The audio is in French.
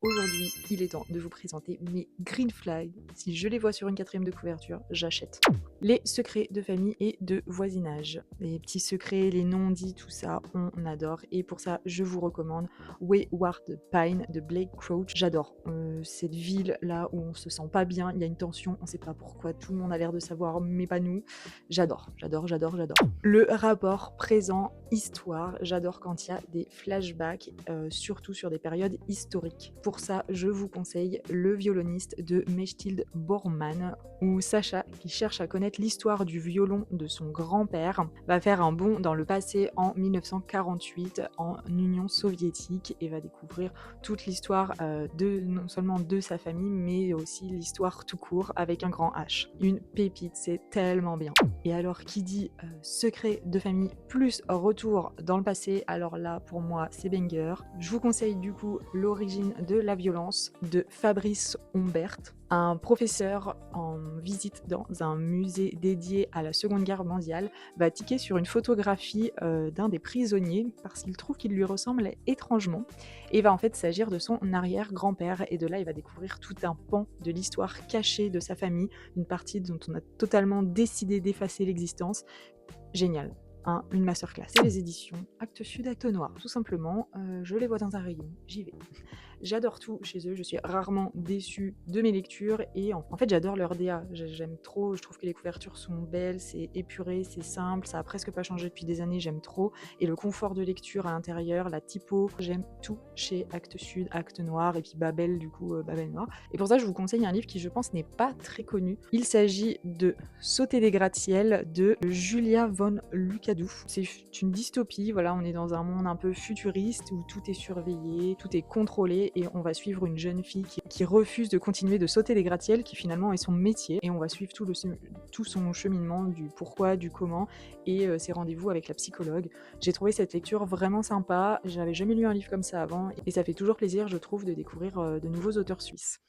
Aujourd'hui, il est temps de vous présenter mes green flags. Si je les vois sur une quatrième de couverture, j'achète. Les secrets de famille et de voisinage. Les petits secrets, les non-dits, tout ça, on adore. Et pour ça, je vous recommande Wayward Pine de Blake Crouch. J'adore cette ville là où on se sent pas bien, il y a une tension, on sait pas pourquoi, tout le monde a l'air de savoir, mais pas nous. J'adore, j'adore, j'adore, j'adore. Le rapport présent-histoire, j'adore quand il y a des flashbacks, surtout sur des périodes historiques. Pour ça, je vous conseille Le violoniste de Mechtild Borman, où Sacha, qui cherche à connaître l'histoire du violon de son grand-père, va faire un bond dans le passé en 1948 en Union soviétique et va découvrir toute l'histoire de non seulement de sa famille, mais aussi l'histoire tout court avec un grand H. Une pépite, c'est tellement bien. Et alors, qui dit secret de famille plus retour dans le passé, alors là, pour moi, c'est banger. Je vous conseille du coup L'origine de la violence de Fabrice Humbert, un professeur en visite dans un musée dédié à la Seconde Guerre mondiale, va tiquer sur une photographie d'un des prisonniers parce qu'il trouve qu'il lui ressemble étrangement et va en fait s'agir de son arrière-grand-père et de là il va découvrir tout un pan de l'histoire cachée de sa famille, une partie dont on a totalement décidé d'effacer l'existence. Génial, une masterclass. Et les éditions Actes Sud, Actes Noir, tout simplement, je les vois dans un rayon, j'y vais. J'adore tout chez eux, je suis rarement déçue de mes lectures et en fait j'adore leur DA, j'aime trop, je trouve que les couvertures sont belles, c'est épuré, c'est simple, ça a presque pas changé depuis des années, j'aime trop. Et le confort de lecture à l'intérieur, la typo, j'aime tout chez Actes Sud, Actes Noir et puis Babel du coup, Babel Noir. Et pour ça je vous conseille un livre qui je pense n'est pas très connu. Il s'agit de Sauter des gratte-ciels de Julia von Lucadou. C'est une dystopie, voilà, on est dans un monde un peu futuriste où tout est surveillé, tout est contrôlé et on va suivre une jeune fille qui refuse de continuer de sauter des gratte-ciels, qui finalement est son métier, et on va suivre tout son cheminement, du pourquoi, du comment, et ses rendez-vous avec la psychologue. J'ai trouvé cette lecture vraiment sympa, j'avais jamais lu un livre comme ça avant, et ça fait toujours plaisir, je trouve, de découvrir de nouveaux auteurs suisses.